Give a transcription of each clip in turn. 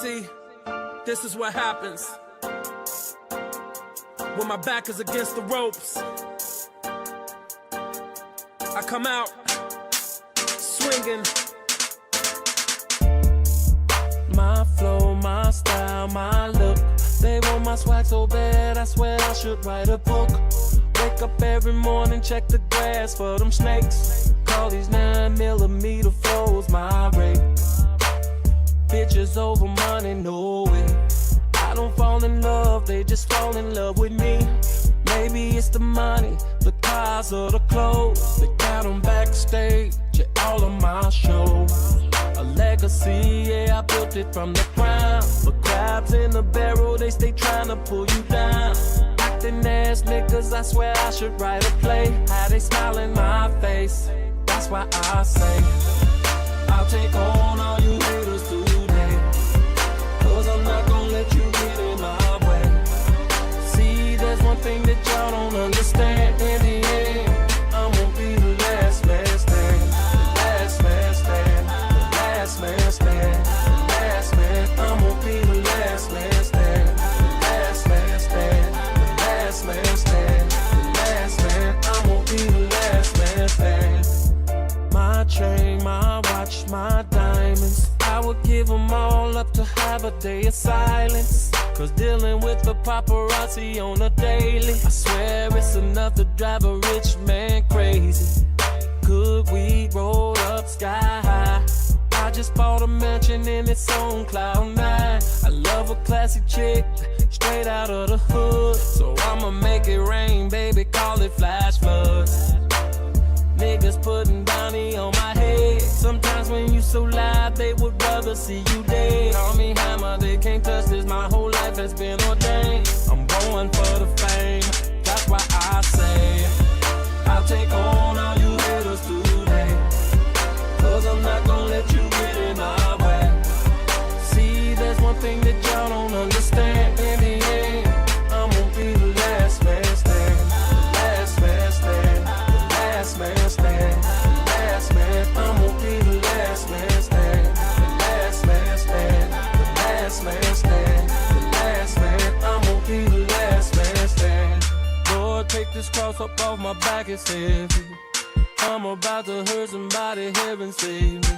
See, this is what happens when my back is against the ropes. I come out swinging. My flow, my style, my look. They want my swag so bad, I swear I should write a book. Wake up every morning, check the grass for them snakes. Call these 9mm flows my rate. Bitches over money, no way. I don't fall in love, they just fall in love with me. Maybe it's the money, the cars or the clothes. They got them backstage at all of my shows. A legacy, yeah, I built it from the ground. But crabs in the barrel, they stay trying to pull you down. Acting ass niggas, I swear I should write a play. How they smile in my face, that's why I say I'll take on all you haters today, 'cause I'm not gonna let you get in my way. See, there's one thing that y'all don't understand. In the end, I'm gonna be the last man standing. The last man standing. The last man standing. The last man. I'm gonna be the last man standing. The last man standing. The last man standing. The last man. I'm gonna be the last man standing. My chain, my watch, my diamonds, I would give them all up to have a day of silence. 'Cause dealing with the paparazzi on a daily, I swear it's enough to drive a rich man crazy. Good weed rolled up sky high. I just bought a mansion and it's on cloud 9. I love a classy chick, straight out of the hood. So I'ma make it rain, baby, call it flash floods. Niggas putting bounty on my head. Sometimes when you so live, they would rather see you dead. Call me hammer, they can't touch this. My whole life has been ordained. I'm going for the fame, that's why I say I'll take on all you haters today, 'cause I'm not gonna let you get in my way. See, there's one thing that y'all don't understand. In the end, I'm gonna be the last man standing. The last man standing. Last man stand, the last man, I'm gonna be the last man stand. The last man stand, the last man stand. The last man, I'm gonna be the last man stand. Lord, take this cross up off my back, it's heavy. I'm about to hurt somebody, heaven save me.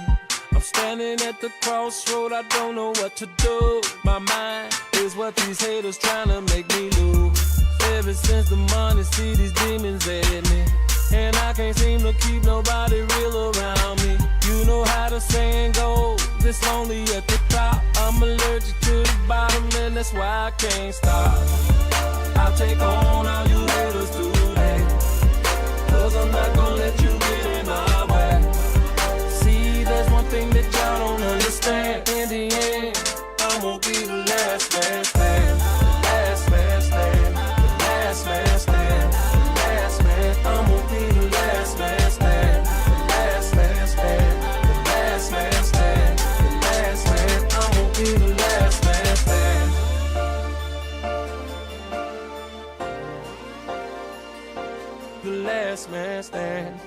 I'm standing at the crossroad, I don't know what to do. My mind is what these haters trying to make me lose. Ever since the money, see these demons at me, and I can't seem to keep nobody real around me. You know how the saying goes, it's lonely at the top. I'm allergic to the bottom, and that's why I can't stop. I'll take on all you haters today, 'cause I'm not gonna let you get in my way. See, there's one thing that y'all don't understand. In the end, I'm gonna be the last man standing. The last man standing. The last man standing. The last man. I'm gonna be the last man standing. The last man standing. The last man standing. The last man. I'm gonna be the last man standing. The last man standing.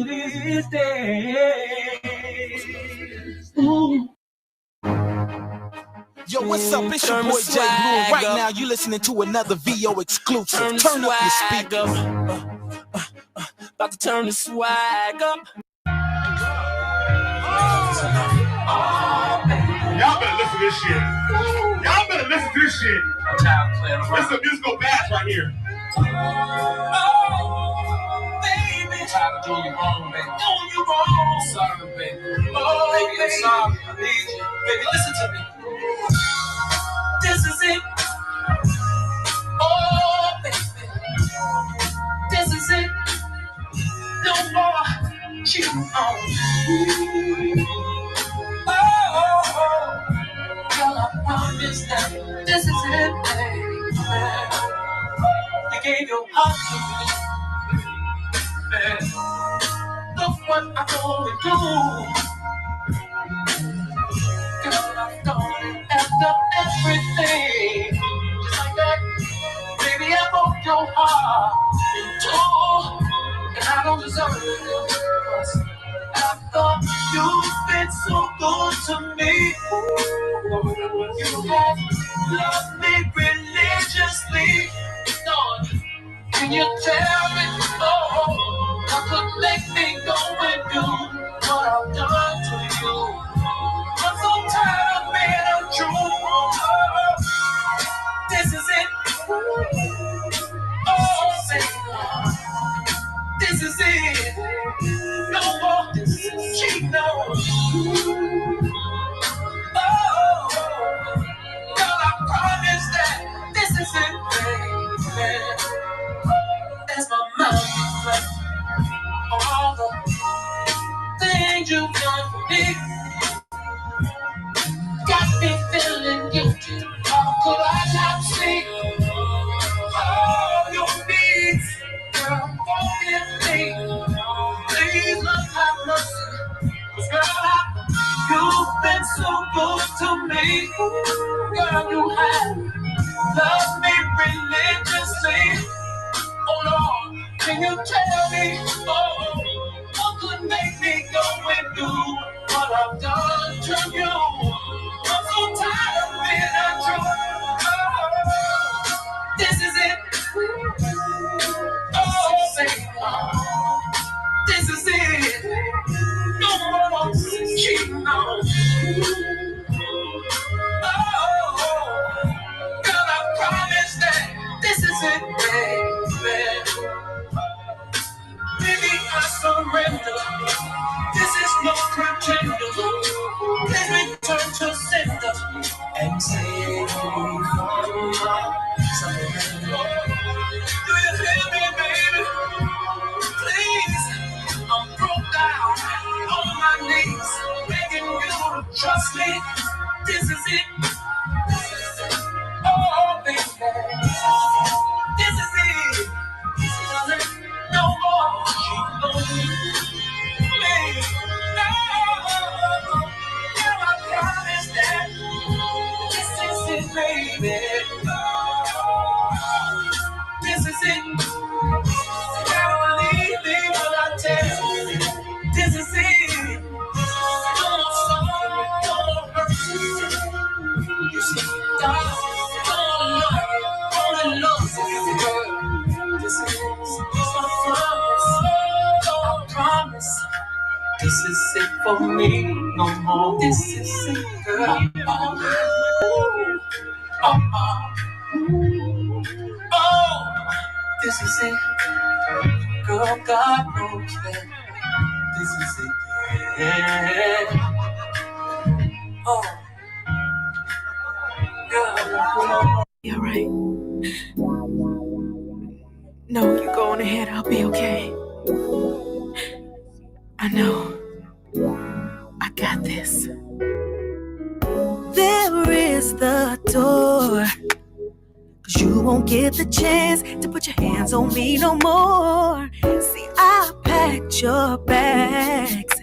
these days. Ooh. Yo, what's up? It's your boy Jay Blue. Right now, you listening to another VO exclusive. Turn up your speaker. About to turn the swag up. Y'all better listen to this shit. Y'all better listen to this shit. This is a musical bass right here. Oh, baby. Time to do you wrong, baby. Doing you wrong. Sorry, baby. Oh, baby, I'm sorry. I need you. Baby, listen to me. This is it. Oh, baby. This is it. No more cheating on you. Oh, girl, I promise that this is it, baby. You gave your heart to me. Look what I'm going through. Girl, I'm going after everything. Just like that, baby, I broke your heart in two. And I don't deserve it, 'cause I thought you've been so good to me. You have loved me religiously. Lord, can you tell me, what could make me go and do what I've done to you? I'm so tired of being untrue. This is it. Oh, say, this is it. No more cheating on you. Oh, girl, I promise that this is it, baby. As my mouth reflects on all the things you've done for me, got me feeling guilty. How could I not see all your needs? Girl, forgive me. Please, Lord, have mercy. 'Cause girl, you've been so good to me. Girl, you have loved me religiously. Oh Lord, can you tell me, what could make me go and do what I've done to you? I'm so tired of being untrue. This is it. Oh, say, this is it. No more cheating on you. Oh, girl, I promise that this is it, baby. Baby, I surrender. This is no pretender. Please return to sender and save me from my surrender. Do you hear me, baby? Please, I'm broke down on my knees, begging you to trust me. This is it. Oh, baby. This is it. No more cheating on you. Baby, no. Girl, I promise that this is it, baby. This is it. Girl, believe me when I tell you. This is it. No more sorrow, no more hurt. You see, God, only love is girl. This is my promise. I promise. This is it for me, no more. This is it, girl. Oh, this is it, girl. God knows that this is it, yeah. Oh, girl. You alright? No, you're going ahead. I'll be okay. I know. I got this. There is the door. 'Cause you won't get the chance to put your hands on me no more. See, I packed your bags.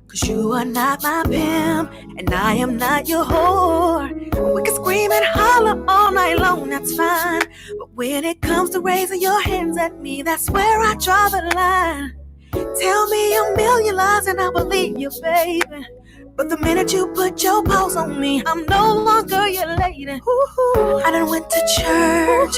'Cause you are not my pimp, and I am not your whore. We can scream and holler all night long, that's fine. But when it comes to raising your hands at me, that's where I draw the line. Tell me tell you lies and I believe you, baby. But the minute you put your paws on me, I'm no longer your lady. I done went to church,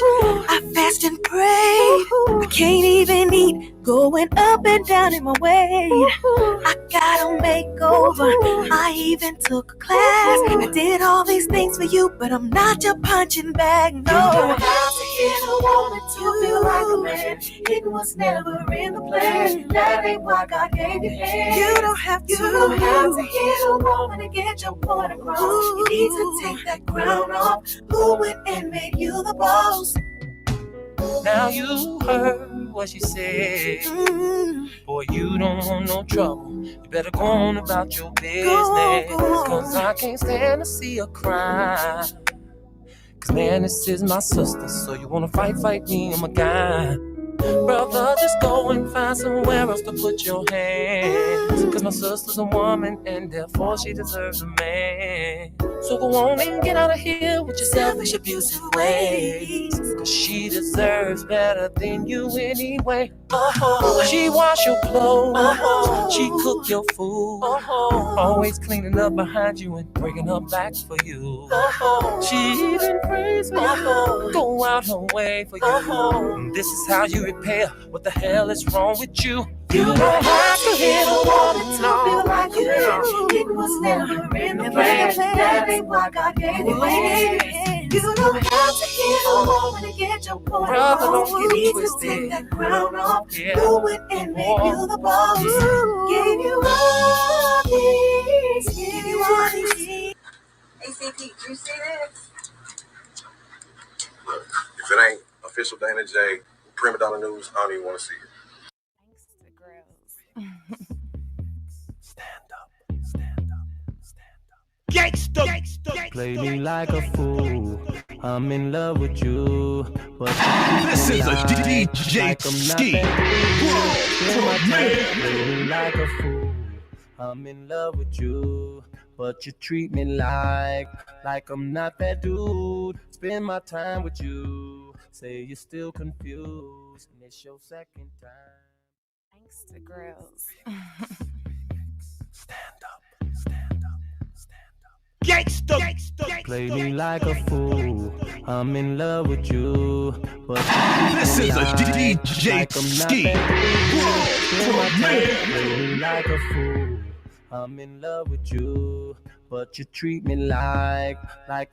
I fast and prayed. I can't even eat, going up and down in my weight. I got a makeover, I even took a class. I did all these things for you, but I'm not your punching bag, no. You don't have to hit a woman to feel like a man. It was never in the plan. That ain't why God gave you hands. You don't have to hit a woman to get your point across. You need to take that crown off. Who went and made you the boss? Now you heard what she said. Boy, you don't want no trouble. You better go on about your business. Cause I can't stand to see her cry. Cause man, this is my sister. So you wanna fight me, I'm a guy. Brother, just go and find somewhere else to put your hands. Cause my sister's a woman and therefore she deserves a man. So go on and get out of here with your selfish, abusive ways. Cause she deserves better than you anyway. She wash your clothes, she cook your food, always cleaning up behind you and bringing her back for you. She even prays for you, go out her way for you. And this is how you repair what the hell is wrong with you. You don't have to hit a woman to feel like you. It was never in the plan. That ain't why God gave you hands. You don't have to hit a woman to get your point across. You need to take that crown off. Who went and made you the boss? Gave you all these, give you all these. ACP, do you see this? Look, if it ain't official Dana J, Prima Donna News, I don't even want to see it. Gangsta. Play me like a fool. I'm in love with you. But this is a DJ like ski. Play me like a fool. I'm in love with you. But you treat me like I'm not that dude. Spend my time with you. Say you're still confused. And it's your second time. Gangsta girls. Stand up. Gangsta. Play me like a fool. I'm in love with you. But this is a DJ ski. Play me like a fool. I'm in love with you. But you treat me like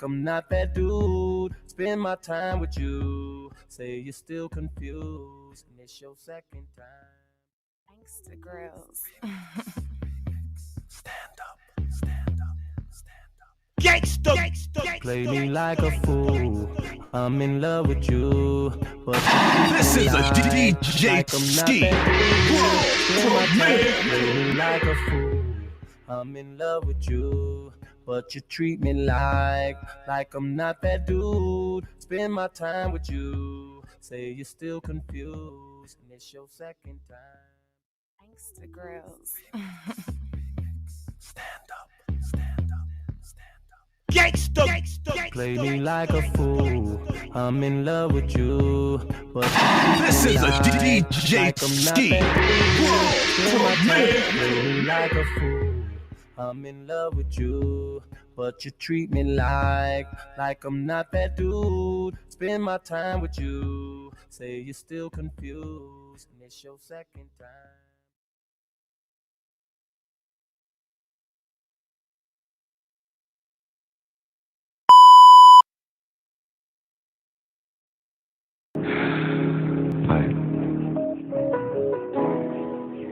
I'm not that dude. Spend my time with you. Say you're still confused. And it's your second time. Gangsta girls. Stand up. Gangsta. Play me like a fool. I'm in love with you. But this is a DJ ski. Play me like a fool. I'm in love with you. But you treat me like I'm not that dude. Spend my time with you. Say you're still confused. And it's your second time. Gangsta girls. Stand up. Gangsta. Play me like a fool. I'm in love with you. But this is a DJ ski. Play me like a fool. I'm in love with you. But you treat me like I'm not that dude. Spend my time with you. Say you're still confused. And it's your second time.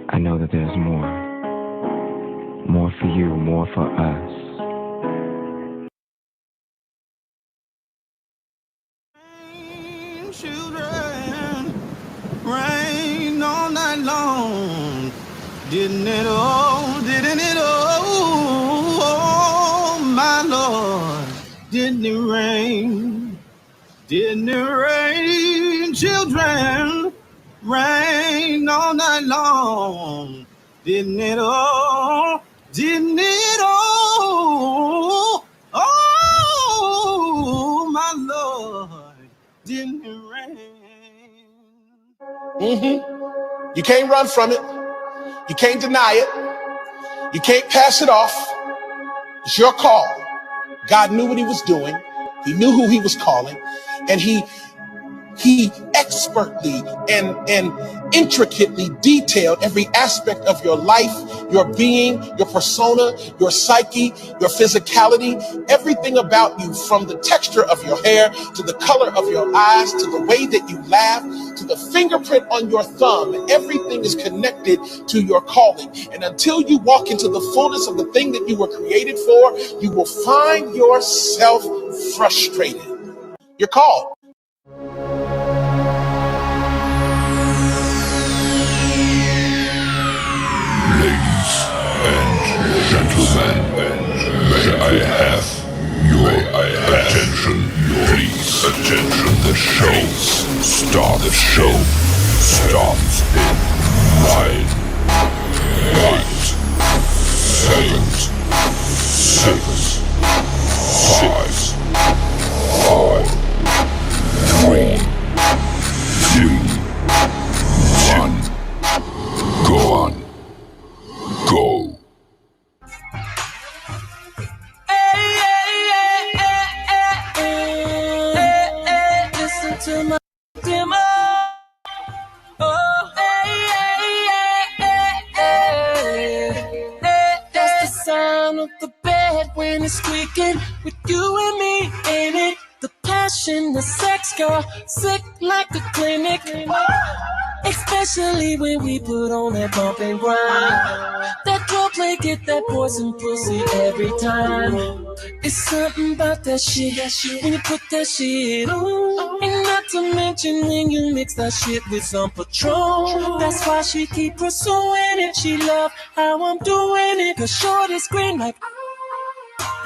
I know that there's more for you, more for us. Children, rain all night long. Didn't it all, oh my Lord. Didn't it rain? Didn't it rain, children? Rain all night long. Didn't it all? Didn't it all? Oh, my Lord. Didn't it rain? You can't run from it. You can't deny it. You can't pass it off. It's your call. God knew what he was doing. He knew who he was calling. And he expertly and intricately detailed every aspect of your life, your being, your persona, your psyche, your physicality, everything about you, from the texture of your hair to the color of your eyes to the way that you laugh to the fingerprint on your thumb. Everything is connected to your calling. And until you walk into the fullness of the thing that you were created for, you will find yourself frustrated. You're called. Gentlemen, may I have your attention, please? Attention, the show starts. The show starts in 9, 8, 7, 6, 5, 4, 3, 2, 1. Go on. Go. Listen to my demo. Oh, that's the sound of the bed when it's squeaking with you and me in it. The passion, the sex, girl, sick like a clinic. Especially when we put on that bump and grind. That drug play get that poison pussy every time. It's something about that shit when you put that shit on. And not to mention when you mix that shit with some Patron. That's why she keep pursuing it. She love how I'm doing it. Cause shorty scream like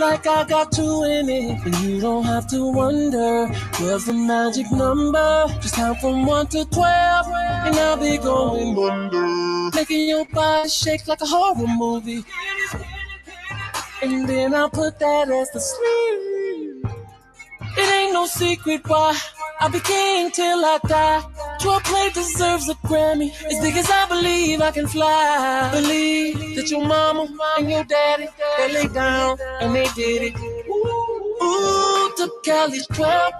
I got two in it. And you don't have to wonder, 12's the magic number. Just count from 1 to 12, and I'll be going wonder. Making your body shake like a horror movie. And then I'll put that as the sleep. It ain't no secret why I'll be king till I die. 12 play deserves a Grammy. As big as I believe I can fly. Believe that your mama and your daddy, they lay down and they did it. Ooh, to Cali's 12.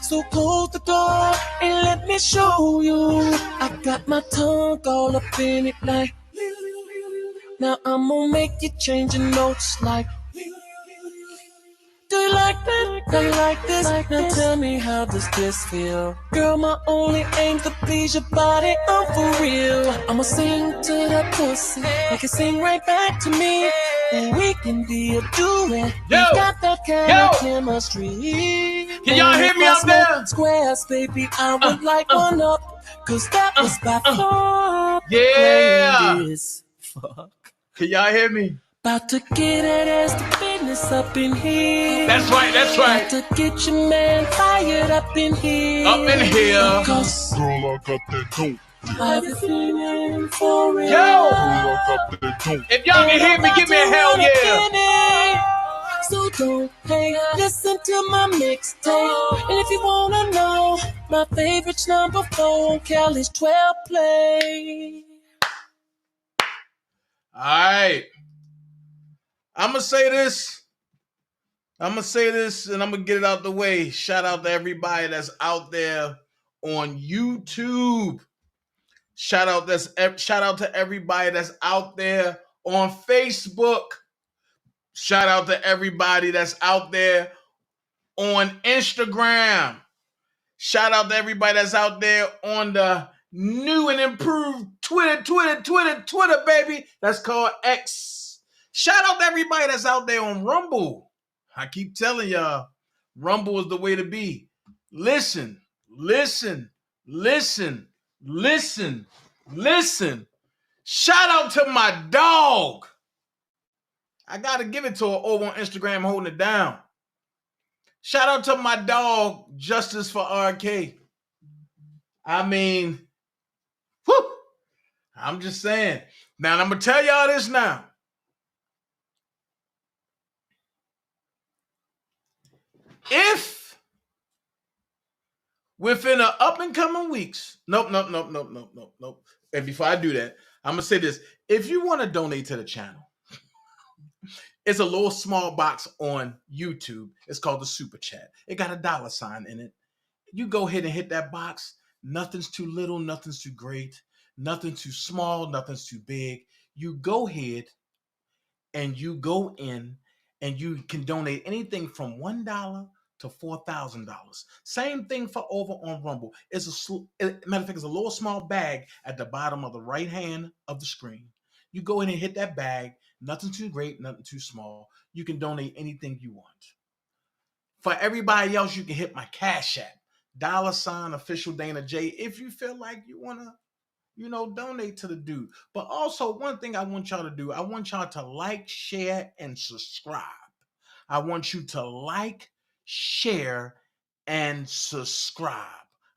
So close the door and let me show you. I got my tongue all up in it like. Now I'm gonna make you change your notes like. Do you like that? Do you like this? Now tell me, how does this feel? Girl, my only aim's to please your body, I'm for real. I'ma sing to that pussy, make it sing right back to me. And we can be a duet. We got that kind of chemistry. Can y'all hear me out there? Squares, baby, I would like one up. Cause that was by far Yeah. This fuck. Can y'all hear me? About to get that ass to business up in here. That's right, that's right. About to get your man fired up in here. Up in here. Cause Girl, I got that dope. I've been feeling for real. Yo! Girl, I got that dope. If y'all can hear me, give me a hell yeah. So don't hang out, listen to my mixtape. And if you wanna know, my favorite's number 4 on Cali's 12 play. All right. I'm going to say this, and I'm going to get it out the way. Shout out to everybody that's out there on YouTube. Shout out to everybody that's out there on Facebook. Shout out to everybody that's out there on Instagram. Shout out to everybody that's out there on the new and improved Twitter, baby. That's called X. Shout out to everybody that's out there on Rumble. I keep telling y'all, Rumble is the way to be. Listen. Shout out to my dog. I got to give it to her over on Instagram holding it down. Shout out to my dog, Justice for RK. I mean, whew, I'm just saying. Now, I'm going to tell y'all this now. If within the up and coming weeks, nope. And before I do that, I'm going to say this. If you want to donate to the channel, it's a little small box on YouTube. It's called the Super Chat. It got a $sign in it. You go ahead and hit that box. Nothing's too little, nothing's too great, nothing too small, nothing's too big. You go ahead and you go in and you can donate anything from $1 to $4,000. Same thing for over on Rumble. Matter of fact, it's a little small bag at the bottom of the right hand of the screen. You go in and hit that bag. Nothing too great, nothing too small. You can donate anything you want. For everybody else, you can hit my Cash App, $OfficialDanaJay, if you feel like you want to, donate to the dude. But also, one thing I want y'all to do, I want y'all to like, share, and subscribe. I want you to like, share, and subscribe.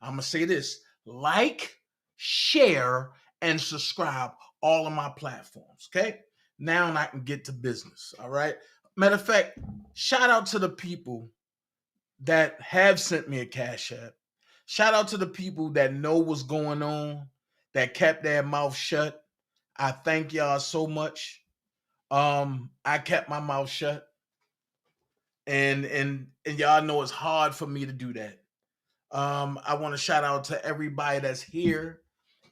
I'm going to say this. Like, share, and subscribe all of my platforms, okay? Now I can get to business, all right? Matter of fact, shout out to the people that have sent me a Cash App. Shout out to the people that know what's going on, that kept their mouth shut. I thank y'all so much. I kept my mouth shut. And y'all know it's hard for me to do that. I want to shout out to everybody that's here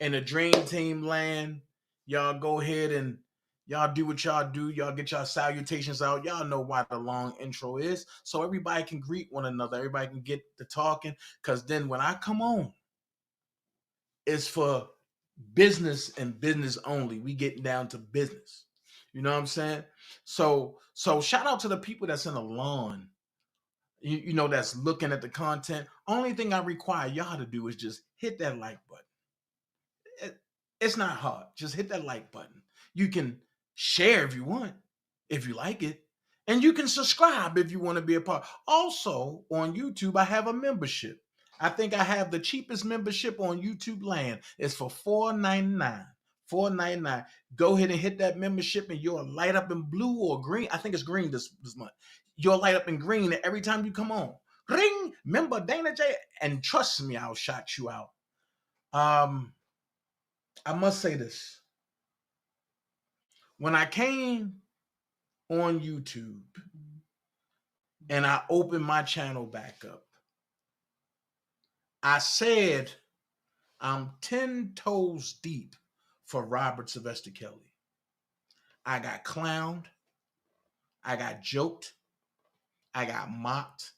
in the Dream Team land. Y'all go ahead and y'all do what y'all do. Y'all get y'all salutations out. Y'all know why the long intro is. So everybody can greet one another. Everybody can get to talking. Because then when I come on, it's for business and business only. We getting down to business. You know what I'm saying? So shout out to the people that's in the lawn. You know, that's looking at the content. Only thing I require y'all to do is just hit that like button. It's not hard. Just hit that like button. You can share if you want, if you like it. And you can subscribe if you want to be a part. Also, on YouTube, I have a membership. I think I have the cheapest membership on YouTube land. It's for $4.99. $4.99. Go ahead and hit that membership and you'll light up in blue or green. I think it's green this month. You'll light up in green every time you come on. Ring, member Dana J. And trust me, I'll shout you out. I must say this. When I came on YouTube and I opened my channel back up, I said I'm 10 toes deep for Robert Sylvester Kelly. I got clowned. I got joked. I got mocked.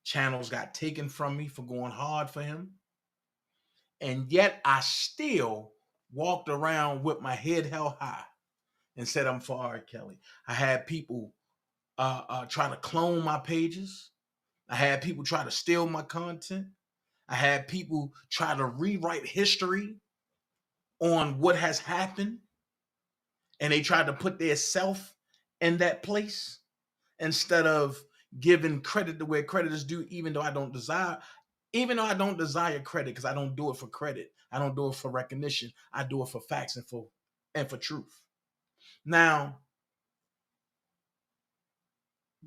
Channels got taken from me for going hard for him. And yet I still walked around with my head held high and said I'm for R. Kelly. I had people try to clone my pages. I had people try to steal my content. I had people try to rewrite history on what has happened, and they tried to put their self in that place instead of giving credit to where credit is due, even though I don't desire credit, because I don't do it for credit. I don't do it for recognition. I do it for facts and for truth. Now,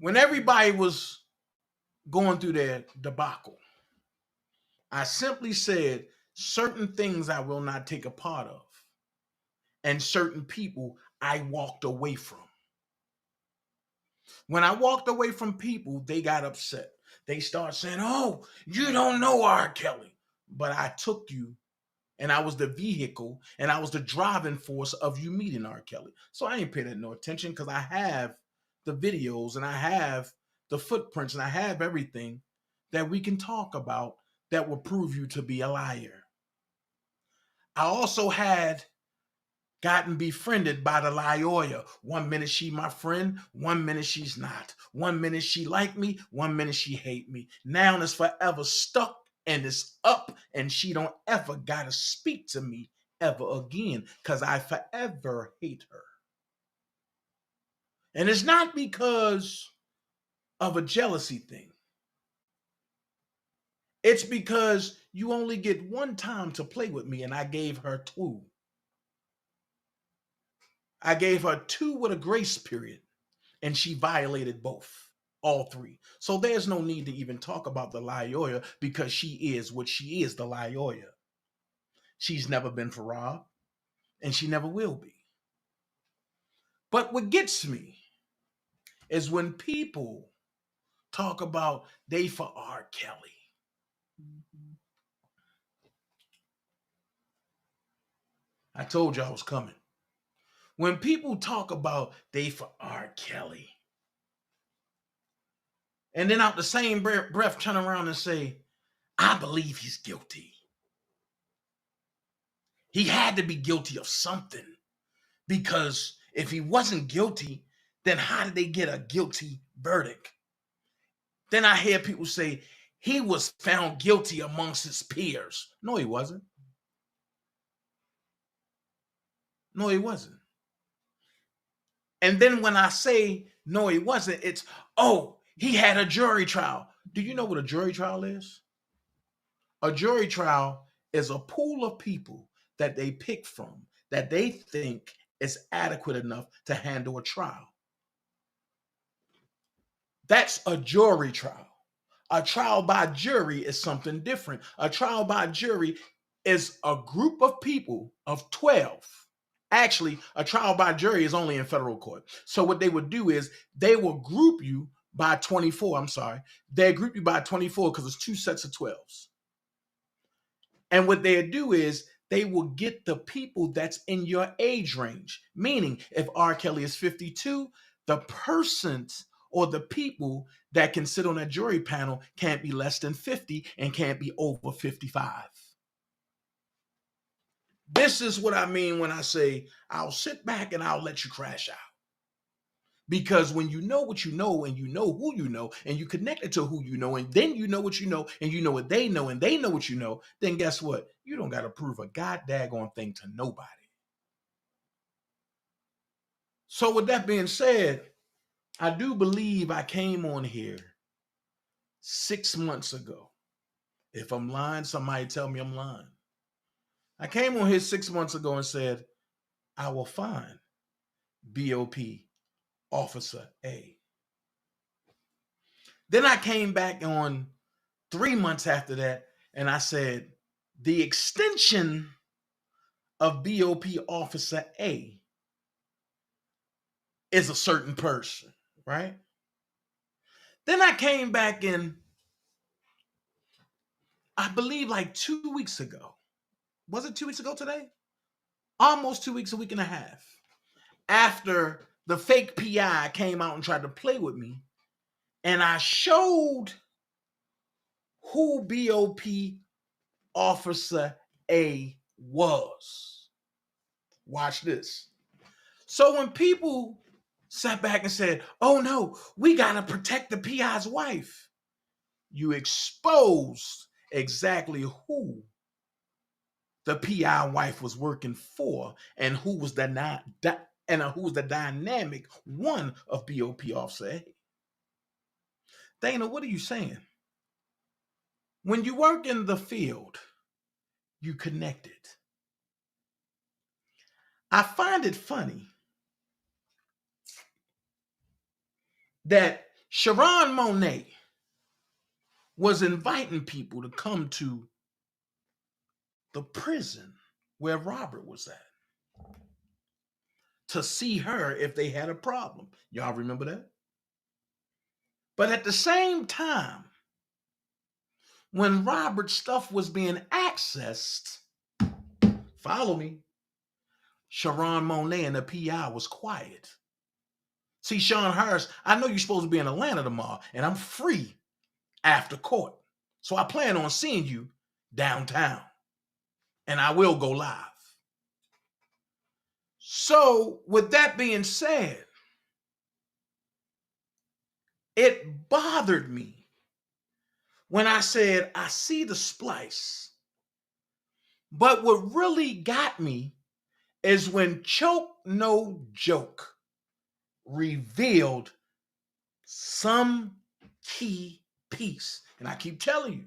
when everybody was going through their debacle, I simply said certain things I will not take a part of, and certain people I walked away from. When I walked away from people, they got upset. They start saying, "Oh, you don't know R. Kelly." But I took you, and I was the vehicle, and I was the driving force of you meeting R. Kelly. So I ain't paid that no attention, because I have the videos, and I have the footprints, and I have everything that we can talk about that will prove you to be a liar. I also had gotten befriended by the Lyoya. 1 minute she my friend, 1 minute she's not. 1 minute she like me, 1 minute she hate me. Now it's forever stuck and it's up, and she don't ever gotta speak to me ever again, because I forever hate her. And it's not because of a jealousy thing. It's because you only get one time to play with me, and I gave her 2. I gave her 2 with a grace period, and she violated both, all 3. So there's no need to even talk about the Lyoya, because she is what she is, the Lyoya. She's never been for Rob, and she never will be. But what gets me is when people talk about they for R. Kelly. I told you I was coming. When people talk about they for R. Kelly, and then out the same breath turn around and say, I believe he's guilty. He had to be guilty of something, because if he wasn't guilty, then how did they get a guilty verdict? Then I hear people say he was found guilty amongst his peers. No, he wasn't. No, he wasn't. And then when I say no, he wasn't, it's, oh, he had a jury trial. Do you know what a jury trial is? A jury trial is a pool of people that they pick from that they think is adequate enough to handle a trial. That's a jury trial. A trial by jury is something different. A trial by jury is a group of people of 12. Actually, a trial by jury is only in federal court. So what they would do is they will group you by 24. I'm sorry. They group you by 24 because it's 2 sets of 12s. And what they do is they will get the people that's in your age range. Meaning, if R. Kelly is 52, the persons or the people that can sit on that jury panel can't be less than 50 and can't be over 55. This is what I mean when I say I'll sit back and I'll let you crash out. Because when you know what you know, and you know who you know, and you connect it to who you know, and then you know what you know, and you know what they know, and they know what you know, then guess what? You don't got to prove a god daggone thing to nobody. So with that being said, I do believe I came on here 6 months ago. If I'm lying, somebody tell me I'm lying. I came on here 6 months ago and said, I will find BOP Officer A. Then I came back on 3 months after that, and I said, the extension of BOP Officer A is a certain person, right? Then I came back in, I believe like 2 weeks ago. Was it 2 weeks ago today? Almost 2 weeks, a week and a half. After the fake PI came out and tried to play with me, and I showed who BOP Officer A was. Watch this. So when people sat back and said, oh no, we got to protect the PI's wife, you exposed exactly who the PI wife was working for, and who was the dynamic one of BOP Officer A. Dana, what are you saying? When you work in the field, you connect it. I find it funny that Sharon Monet was inviting people to come to the prison where Robert was at to see her if they had a problem. Y'all remember that? But at the same time, when Robert's stuff was being accessed, follow me, Sharon Monet and the PI was quiet. See, Sean Harris, I know you're supposed to be in Atlanta tomorrow, and I'm free after court. So I plan on seeing you downtown, and I will go live. So with that being said, it bothered me when I said, I see the splice. But what really got me is when Choke No Joke revealed some key piece. And I keep telling you,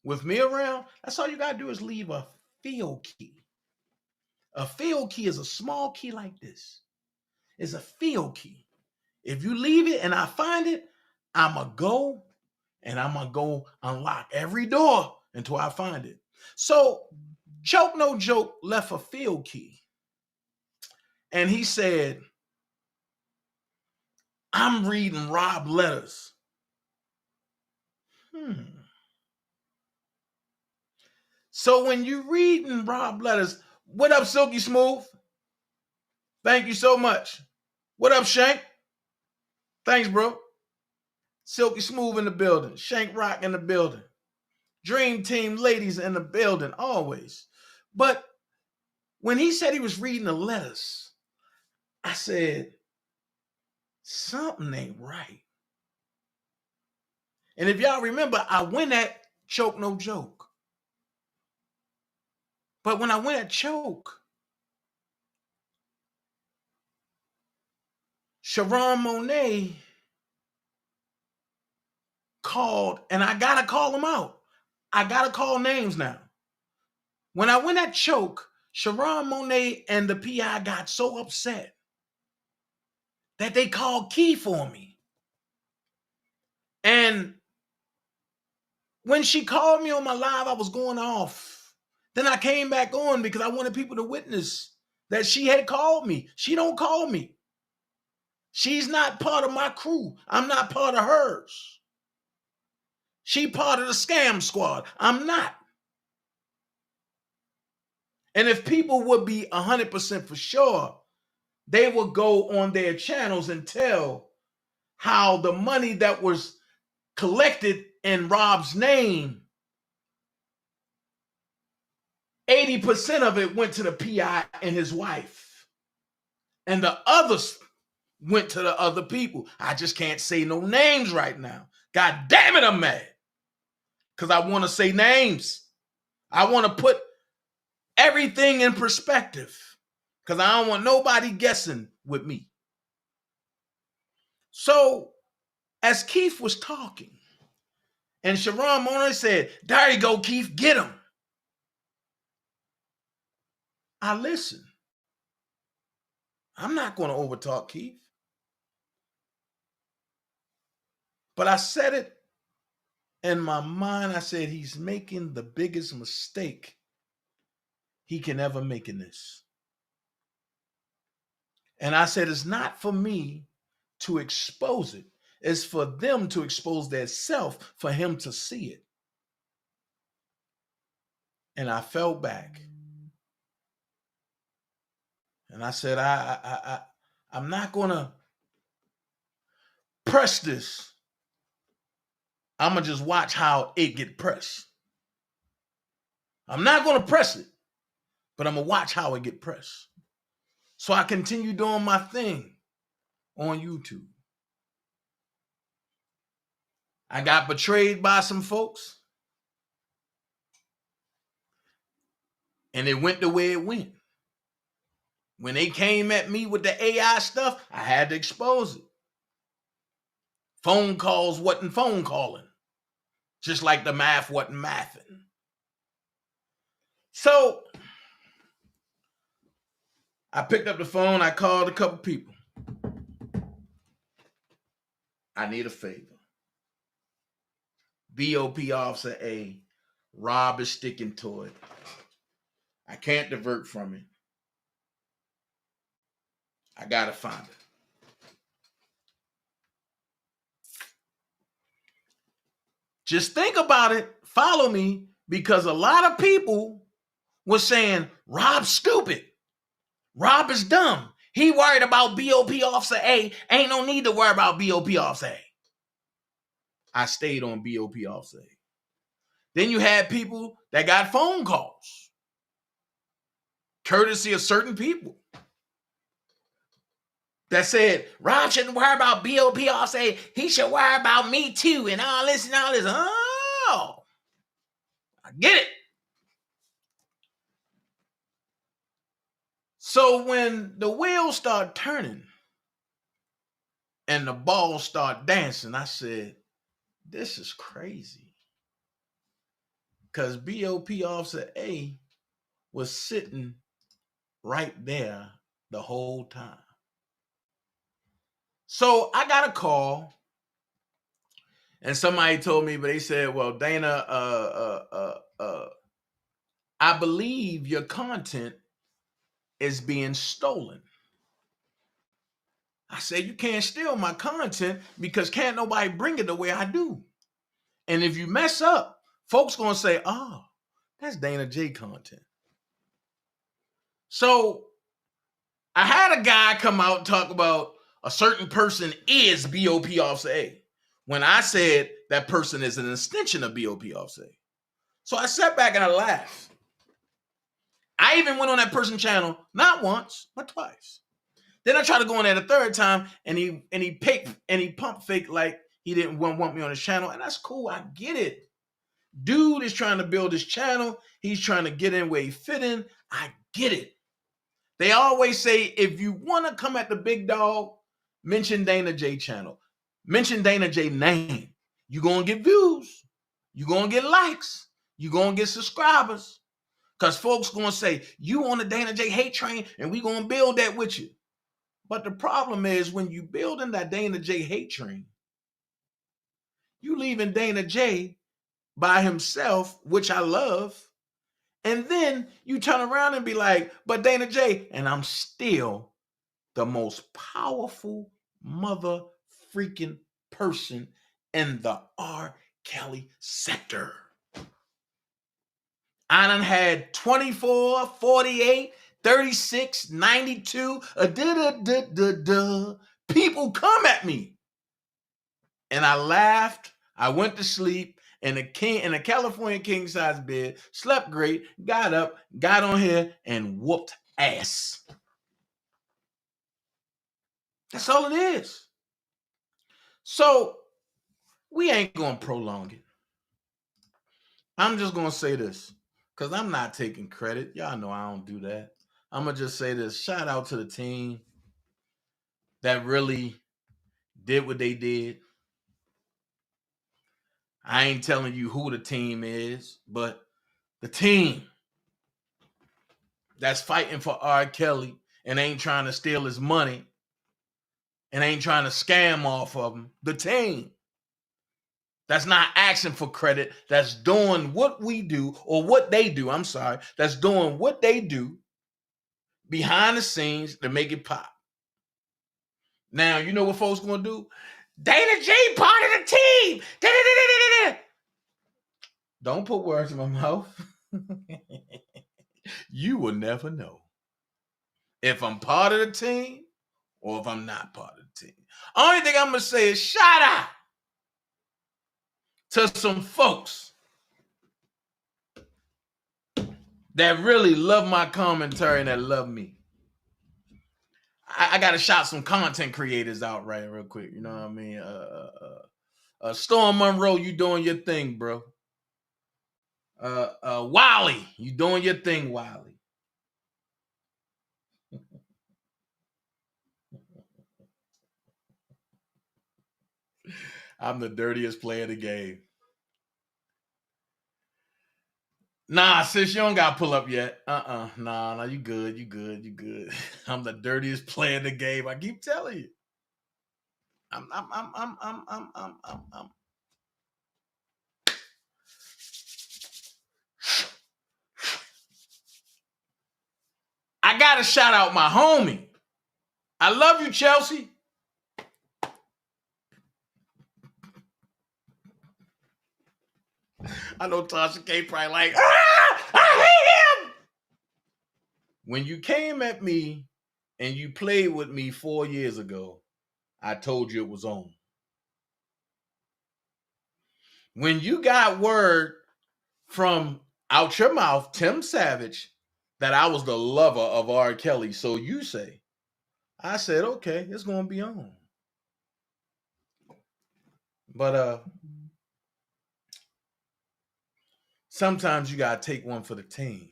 with me around, that's all you got to do is leave a field key. A field key is a small key like this. It's a field key. If you leave it and I find it, I'm going to go and I'm going to go unlock every door until I find it. So Choke No Joke left a field key. And he said, I'm reading Rob letters. So when you're reading Rob letters, what up, Silky Smooth? Thank you so much. What up, Shank? Thanks, bro. Silky Smooth in the building. Shank Rock in the building. Dream Team ladies in the building, always. But when he said he was reading the letters, I said, something ain't right. And if y'all remember, I went at Choke No Joke. But when I went at Choke, Sharon Monet called, and I gotta call them out. I gotta call names now. When I went at Choke, Sharon Monet and the PI got so upset that they called Key for me. And when she called me on my live, I was going off. Then I came back on because I wanted people to witness that she had called me. She don't call me. She's not part of my crew. I'm not part of hers. She part of the scam squad. I'm not. And if people would be 100% for sure, they would go on their channels and tell how the money that was collected in Rob's name, 80% of it went to the PI and his wife. And the others went to the other people. I just can't say no names right now. God damn it, I'm mad. Because I want to say names. I want to put everything in perspective. Because I don't want nobody guessing with me. So, as Keith was talking, and Sharon Monet said, there you go, Keith, get him. I listened. I'm not going to overtalk Keith. But I said it in my mind. I said, he's making the biggest mistake he can ever make in this. And I said, it's not for me to expose it. It's for them to expose their self, for him to see it. And I fell back. And I said, I'm not going to press this. I'm going to just watch how it get pressed. I'm not going to press it, but I'm going to watch how it get pressed. So I continue doing my thing on YouTube. I got betrayed by some folks. And it went the way it went. When they came at me with the AI stuff, I had to expose it. Phone calls wasn't phone calling. Just like the math wasn't mathing. So I picked up the phone. I called a couple people. I need a favor. BOP Officer A, Rob is sticking to it. I can't divert from it. I got to find it. Just think about it. Follow me, because a lot of people were saying, Rob's stupid. Rob is dumb. He worried about BOP Officer A. Ain't no need to worry about BOP Officer A. I stayed on BOP Officer A. Then you had people that got phone calls, courtesy of certain people, that said, Rob shouldn't worry about BOP Officer A. He should worry about me too, and all this and all this. Oh, I get it. So when the wheels start turning and the balls start dancing, I said, this is crazy. Because BOP Officer A was sitting right there the whole time. So I got a call, and somebody told me, but they said, well, Dana, I believe your content is being stolen. I said, you can't steal my content because can't nobody bring it the way I do. And if you mess up, folks gonna say, oh, that's Dana J content. So I had a guy come out and talk about a certain person is BOP Officer A, when I said that person is an extension of BOP Officer A. So I sat back and I laughed. I even went on that person's channel, not once, but twice. Then I tried to go on there the third time, and he pump fake like he didn't want me on his channel, and that's cool. I get it. Dude is trying to build his channel. He's trying to get in where he fit in. I get it. They always say, if you want to come at the big dog, mention Dana J channel. Mention Dana J name. You're going to get views. You're going to get likes. You're going to get subscribers. Because folks going to say, you on the Dana J hate train, and we going to build that with you. But the problem is, when you building that Dana J hate train, you leaving Dana J by himself, which I love, and then you turn around and be like, but Dana J, and I'm still the most powerful mother freaking person in the R. Kelly sector. I done had 24, 48, 36, 92, people come at me. And I laughed, I went to sleep in a California king size bed, slept great, got up, got on here, and whooped ass. That's all it is. So we ain't gonna prolong it. I'm just gonna say this, because I'm not taking credit. Y'all know I don't do that. I'm gonna just say this. Shout out to the team that really did what they did. I ain't telling you who the team is, but the team that's fighting for R. Kelly and ain't trying to steal his money and ain't trying to scam off of him. The team that's not asking for credit, that's doing what we do, or what they do, I'm sorry, that's doing what they do behind the scenes to make it pop. Now, you know what folks gonna do? Dana J part of the team. Don't put words in my mouth. You will never know if I'm part of the team or if I'm not part of the team. Only thing I'm gonna say is shout out to some folks that really love my commentary and that love me. I gotta shout some content creators out right real quick. You know what I mean? Storm Monroe, you doing your thing, bro. Wiley, you doing your thing, Wiley. I'm the dirtiest player in the game. Nah, sis, you don't got to pull up yet. Nah, you good. I'm the dirtiest player in the game. I keep telling you. I'm I gotta shout out my homie. I love you, Chelsea. I know Tasha K probably like, I hate him. When you came at me and you played with me 4 years ago, I told you it was on. When you got word from out your mouth, Tim Savage, that I was the lover of R. Kelly, so you say, I said, okay, it's going to be on. But sometimes you got to take one for the team.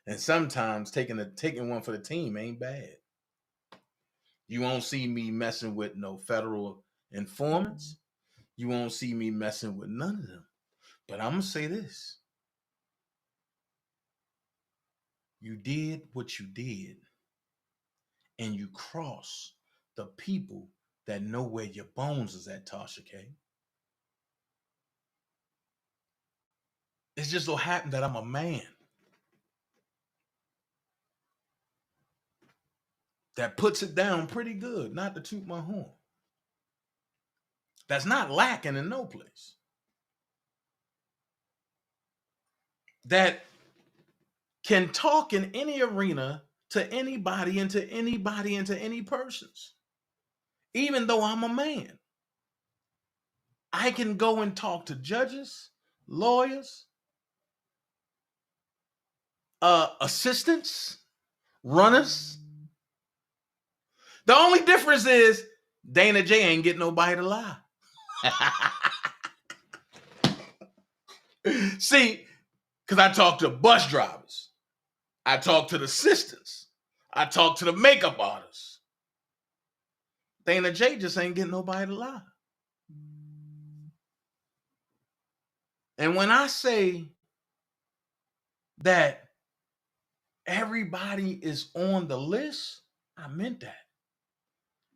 And sometimes taking one for the team ain't bad. You won't see me messing with no federal informants. You won't see me messing with none of them. But I'm going to say this. You did what you did. And you cross the people that know where your bones is at, Tasha K. It's just so happened that I'm a man that puts it down pretty good, not to toot my horn. That's not lacking in no place. That can talk in any arena to anybody and to any persons. Even though I'm a man, I can go and talk to judges, lawyers, assistants, runners. The only difference is Dana J ain't getting nobody to lie. See, because I talk to bus drivers. I talk to the assistants. I talk to the makeup artists. Dana J just ain't getting nobody to lie. And when I say that everybody is on the list, I meant that.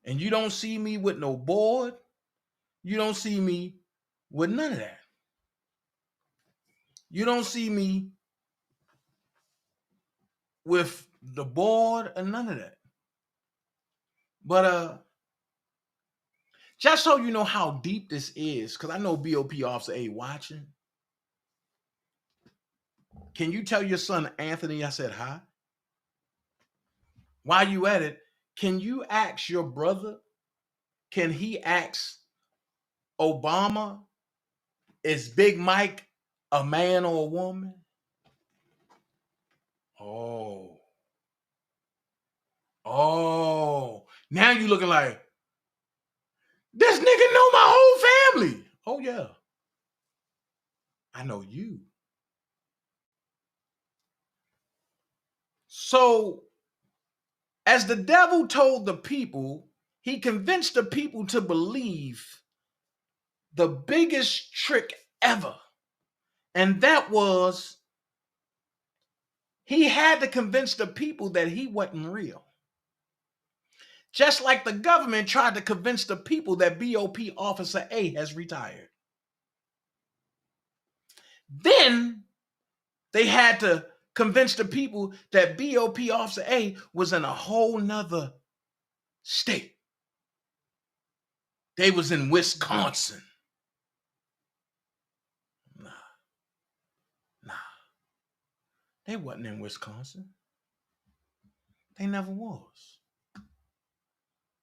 And you don't see me with no board. You don't see me with none of that. You don't see me with the board and none of that. But just so you know how deep this is, because I know BOP Officer A watching. Can you tell your son Anthony I said hi? While you at it, can you ask your brother? Can he ask Obama, is Big Mike a man or a woman? Oh, now you looking like, this nigga know my whole family. Oh, yeah. I know you. So, as the devil told the people, he convinced the people to believe the biggest trick ever. And that was, he had to convince the people that he wasn't real. Just like the government tried to convince the people that BOP Officer A has retired. Then they had to convince the people that BOP Officer A was in a whole nother state. They was in Wisconsin. Nah. They wasn't in Wisconsin. They never was.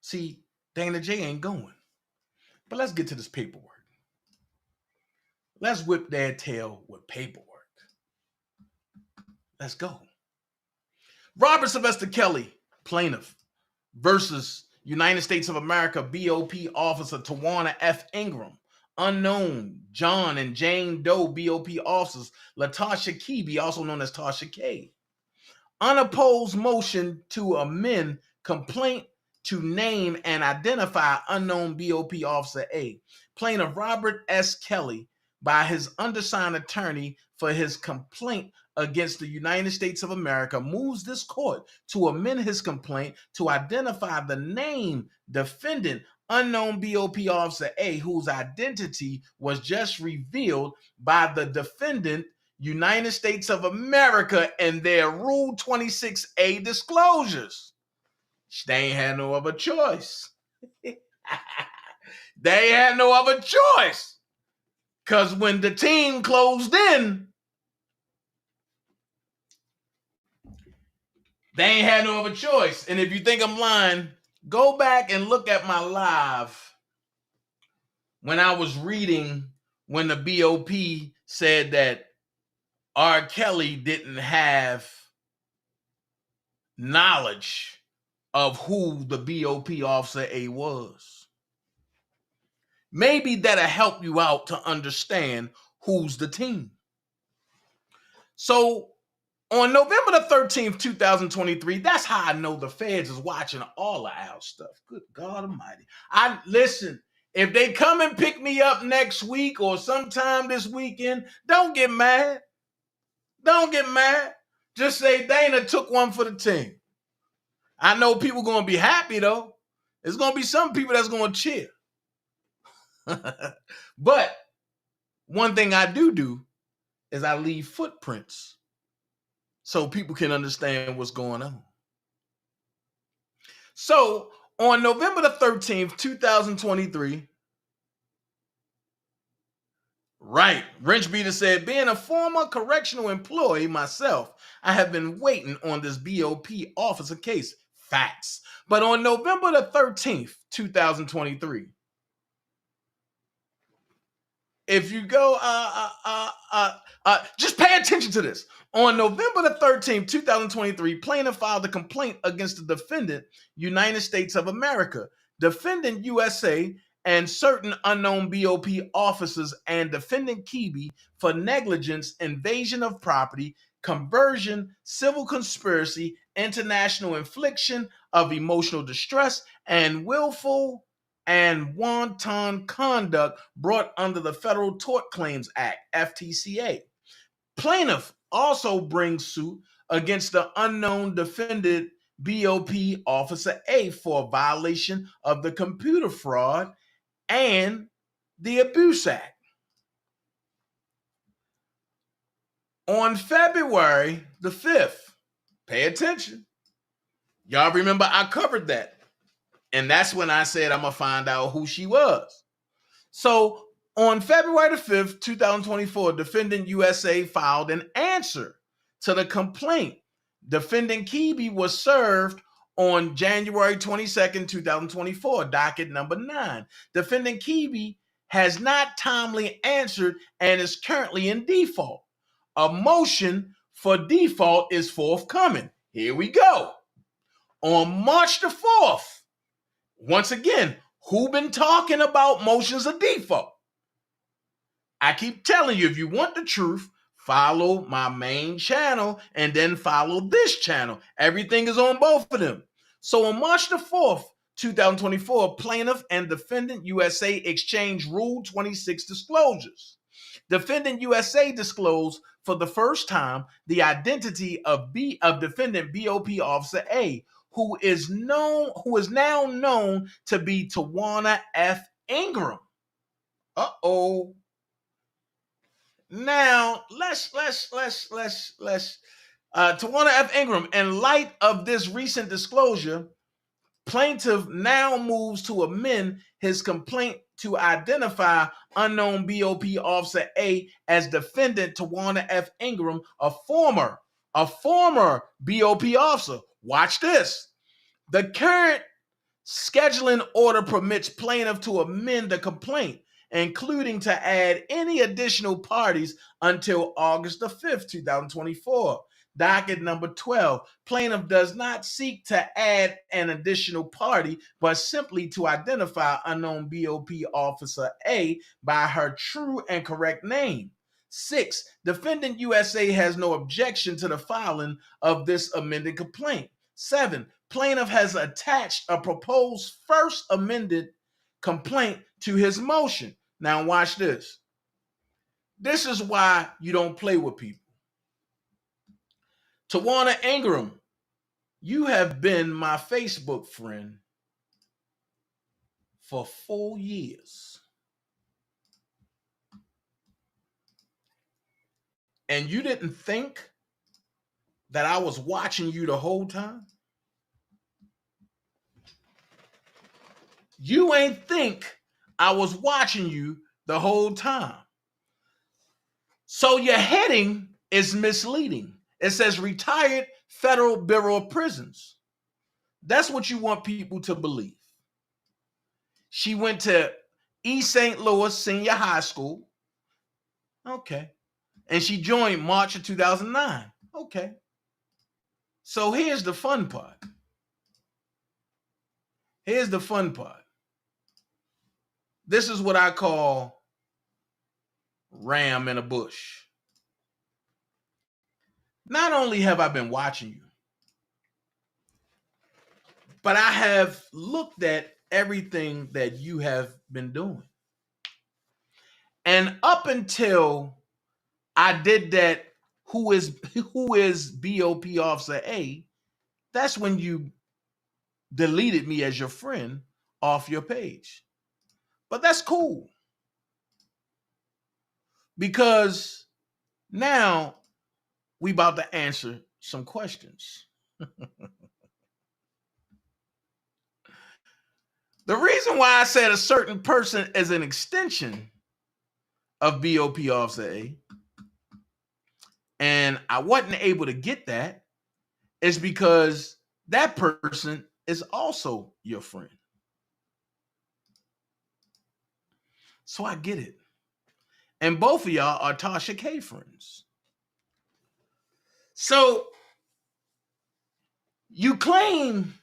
See, Dana J ain't going. But let's get to this paperwork. Let's whip their tail with paperwork. Let's go. Robert Sylvester Kelly, plaintiff, versus United States of America BOP Officer Tawana F. Ingram, unknown John and Jane Doe BOP officers, Latasha Keeby, also known as Tasha K. Unopposed motion to amend complaint to name and identify unknown BOP officer A. Plaintiff Robert S. Kelly by his undersigned attorney for his complaint against the United States of America moves this court to amend his complaint to identify the name defendant unknown BOP officer A, whose identity was just revealed by the defendant United States of America and their Rule 26A disclosures. They ain't had no other choice. They had no other choice. Because when the team closed in, they ain't had no other choice. And if you think I'm lying, go back and look at my live when I was reading when the BOP said that R. Kelly didn't have knowledge of who the BOP officer A was. Maybe that'll help you out to understand who's the team. So on November the 13th, 2023, that's how I know the feds is watching all of our stuff. Good God Almighty. Listen, if they come and pick me up next week or sometime this weekend, don't get mad. Don't get mad. Just say Dana took one for the team. I know people going to be happy, though. There's going to be some people that's going to cheer. But one thing I do is I leave footprints so people can understand what's going on. So on November the 13th, 2023, right, Wrenchbeater said, being a former correctional employee myself, I have been waiting on this BOP officer case. Facts. But on November the 13th, 2023, if you go, just pay attention to this. On November the 13th, 2023, plaintiff filed a complaint against the defendant, United States of America, defendant USA, and certain unknown BOP officers and defendant Keeby for negligence, invasion of property, conversion, civil conspiracy, international infliction of emotional distress, and willful and wanton conduct brought under the Federal Tort Claims Act, FTCA. Plaintiff also brings suit against the unknown defendant BOP Officer A for a violation of the Computer Fraud and the Abuse Act. On February the 5th, pay attention. Y'all remember I covered that. And that's when I said I'm going to find out who she was. So on February the 5th, 2024, defendant USA filed an answer to the complaint. Defendant Keeby was served on January 22nd, 2024, docket number 9. Defendant Keeby has not timely answered and is currently in default. A motion for default is forthcoming. Here we go. On March the 4th, once again, who been talking about motions of default? I keep telling you, if you want the truth, follow my main channel and then follow this channel. Everything is on both of them. So on March the 4th, 2024, plaintiff and defendant USA exchanged Rule 26 disclosures. Defendant USA disclosed for the first time the identity of defendant BOP Officer A, who is now known to be Tawana F. Ingram. Uh-oh. Now, let's Tawana F. Ingram, in light of this recent disclosure, plaintiff now moves to amend his complaint to identify unknown BOP Officer A as defendant Tawana F. Ingram, a former BOP officer. Watch this. The current scheduling order permits plaintiff to amend the complaint, including to add any additional parties until August the 5th, 2024. Docket number 12. Plaintiff does not seek to add an additional party, but simply to identify unknown BOP Officer A by her true and correct name. 6. Defendant USA has no objection to the filing of this amended complaint. 7. Plaintiff has attached a proposed first amended complaint to his motion. Now watch this. This is why you don't play with people. Tawana Ingram, you have been my Facebook friend for 4 years. And you didn't think that I was watching you the whole time? You ain't think I was watching you the whole time. So your heading is misleading. It says retired Federal Bureau of Prisons. That's what you want people to believe. She went to East St. Louis Senior High School. Okay. And she joined March of 2009. Okay. So here's the fun part. Here's the fun part. This is what I call ram in a bush. Not only have I been watching you, but I have looked at everything that you have been doing. And up until I did that, who is BOP Officer A, that's when you deleted me as your friend off your page. But that's cool. Because now we about to answer some questions. The reason why I said a certain person is an extension of BOP Officer A, and I wasn't able to get that, is because that person is also your friend. So I get it. And both of y'all are Tasha K friends. So you claim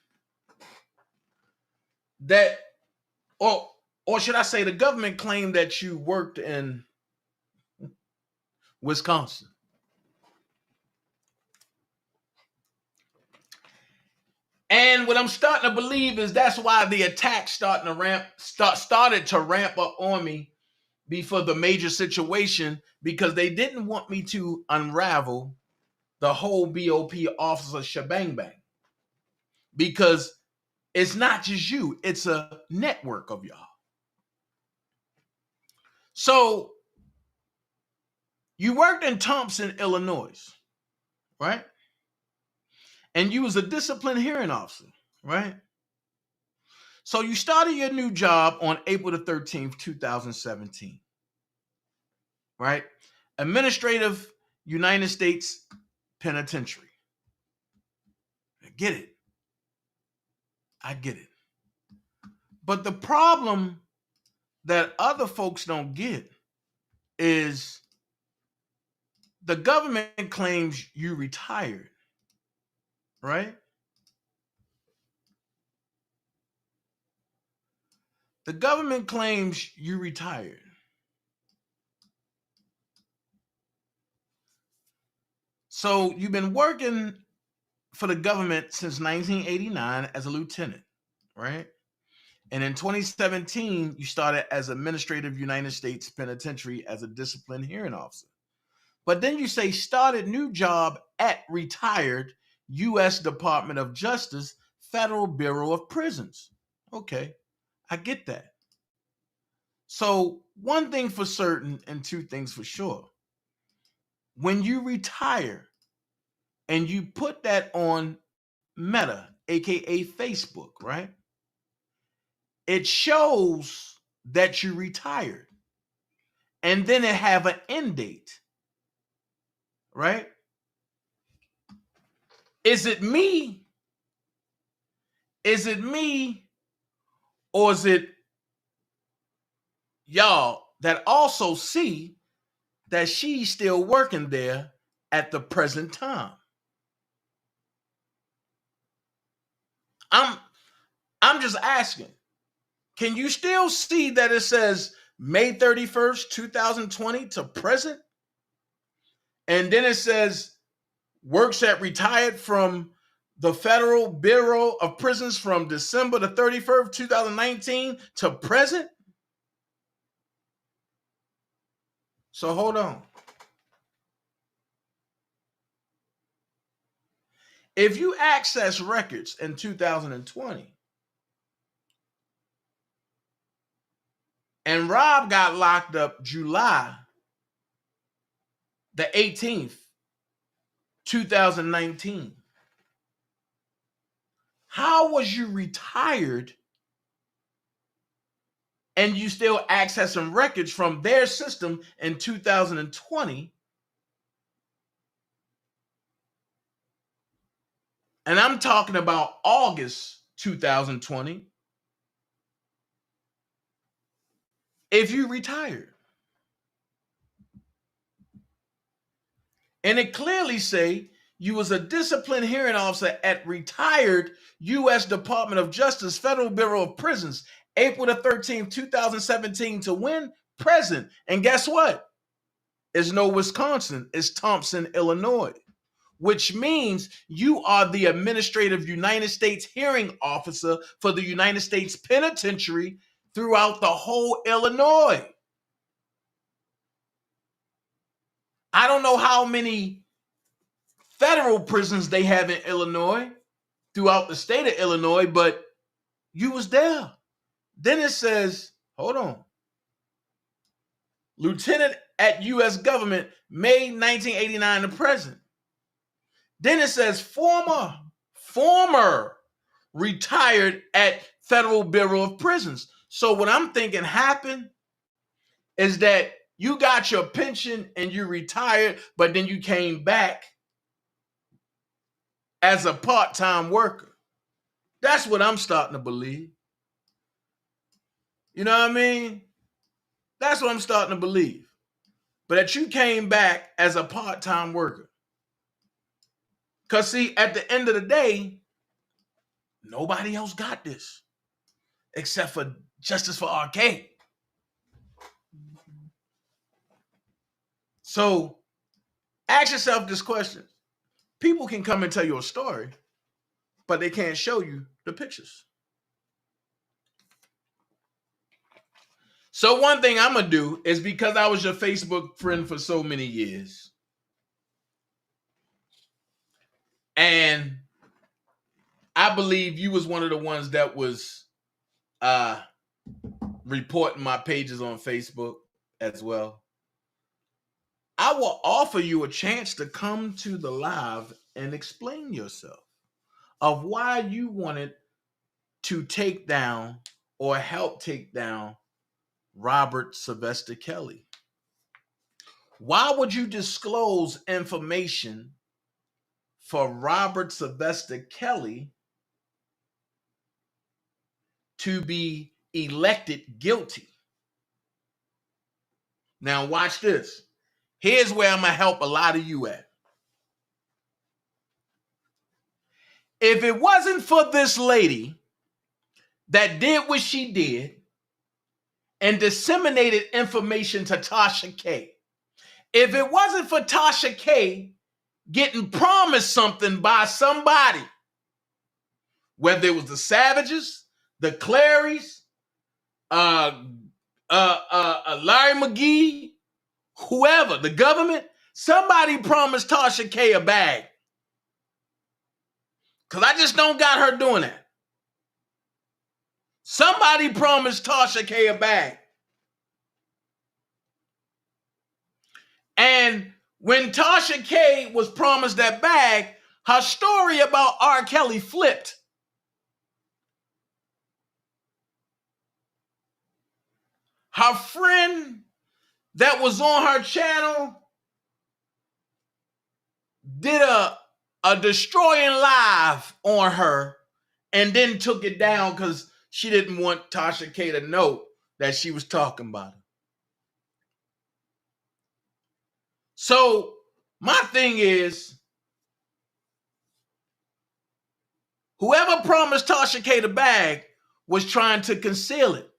that, or should I say the government claimed that you worked in Wisconsin. And what I'm starting to believe is that's why the attack started to ramp up on me before the major situation, because they didn't want me to unravel the whole BOP officer shebang bang. Because it's not just you, it's a network of y'all. So you worked in Thompson, Illinois, right? And you was a disciplined hearing officer, right? So you started your new job on April the 13th, 2017, right? Administrative United States Penitentiary. I get it. I get it. But the problem that other folks don't get is the government claims you retired, right? The government claims you retired. So you've been working for the government since 1989 as a lieutenant, right? And in 2017, you started as Administrative United States Penitentiary as a disciplined hearing officer. But then you say started new job at retired U.S. Department of Justice, Federal Bureau of Prisons. Okay, I get that. So one thing for certain and two things for sure. When you retire and you put that on Meta, aka Facebook, right? It shows that you retired. And then it have an end date, right? Is it me? Is it me? Or is it y'all that also see that she's still working there at the present time? I'm just asking. Can you still see that it says May 31st, 2020 to present? And then it says works at retired from the Federal Bureau of Prisons from December the 31st, 2019 to present? So hold on. If you access records in 2020 and Rob got locked up July the 18th, 2019, how was you retired and you still accessing records from their system in 2020? And I'm talking about August 2020. If you retired. And it clearly say you was a disciplined hearing officer at retired U.S. Department of Justice Federal Bureau of Prisons, April the 13th, 2017 to when? Present. And guess what? It's no Wisconsin. It's Thompson, Illinois. Which means you are the administrative United States hearing officer for the United States Penitentiary throughout the whole Illinois. I don't know how many federal prisons they have in Illinois, throughout the state of Illinois, but you was there. Then it says, hold on. Lieutenant at U.S. government, May 1989 to present. Then it says former retired at Federal Bureau of Prisons. So what I'm thinking happened is that you got your pension and you retired, but then you came back as a part-time worker. That's what I'm starting to believe. You know what I mean? That's what I'm starting to believe. But that you came back as a part-time worker. Because see, at the end of the day, nobody else got this except for Justice for RK. So ask yourself this question. People can come and tell you a story, but they can't show you the pictures. So one thing I'm going to do is, because I was your Facebook friend for so many years, and I believe you was one of the ones that was reporting my pages on Facebook as well, I will offer you a chance to come to the live and explain yourself of why you wanted to take down or help take down Robert Sylvester Kelly. Why would you disclose information for Robert Sylvester Kelly to be elected guilty? Now watch this. Here's where I'm going to help a lot of you at. If it wasn't for this lady that did what she did and disseminated information to Tasha K, if it wasn't for Tasha K getting promised something by somebody, whether it was the Savages, the Clarys, Larry McGee, whoever, the government, somebody promised Tasha K a bag. Because I just don't got her doing that. Somebody promised Tasha K a bag. And when Tasha K was promised that bag, her story about R. Kelly flipped. Her friend that was on her channel did a destroying live on her and then took it down because she didn't want Tasha K to know that she was talking about her. So my thing is, Whoever promised Tasha K the bag was trying to conceal it.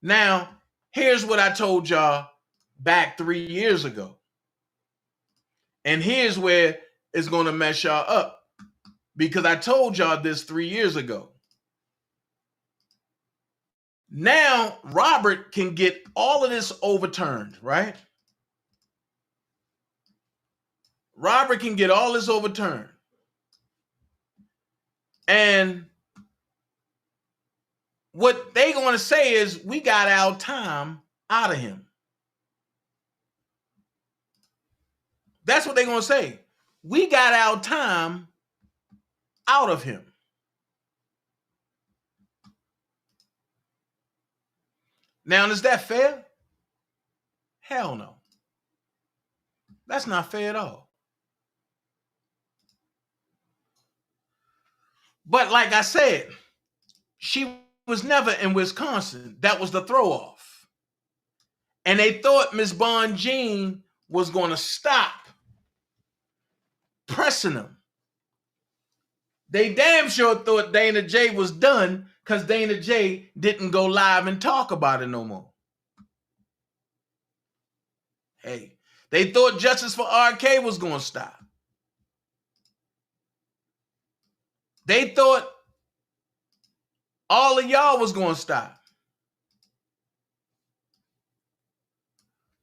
Now, here's what I told y'all back 3 years ago. And here's where it's going to mess y'all up. Because I told y'all this 3 years ago. Now, Robert can get all of this overturned, right? Robert can get all this overturned. And what they going to say is, we got our time out of him. That's what they're going to say. We got our time out of him. Now, is that fair? Hell no. That's not fair at all. But like I said, she was never in Wisconsin. That was the throw off. And they thought Miss Bon Jean was going to stop pressing them. They damn sure thought Dana J was done because Dana J didn't go live and talk about it no more. Hey, they thought Justice for RK was going to stop. They thought all of y'all was going to stop.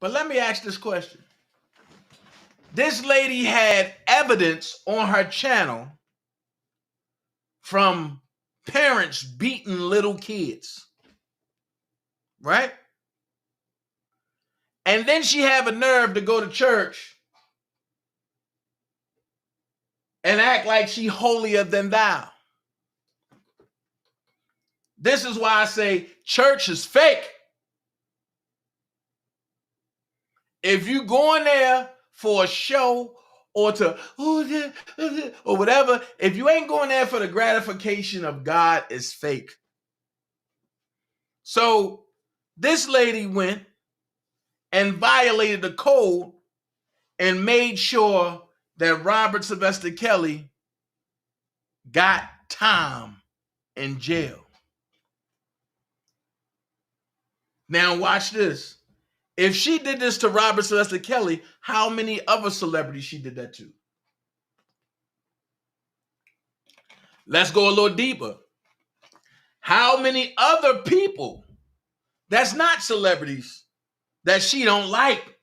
But let me ask this question. This lady had evidence on her channel from parents beating little kids, right? And then she have a nerve to go to church and act like she holier than thou. This is why I say church is fake. If you go in there for a show or to or whatever, if you ain't going there for the gratification of God, it's fake. So this lady went and violated the code and made sure that Robert Sylvester Kelly got time in jail. Now watch this. If she did this to Robert Sylvester Kelly, how many other celebrities she did that to? Let's go a little deeper. How many other people that's not celebrities that she don't like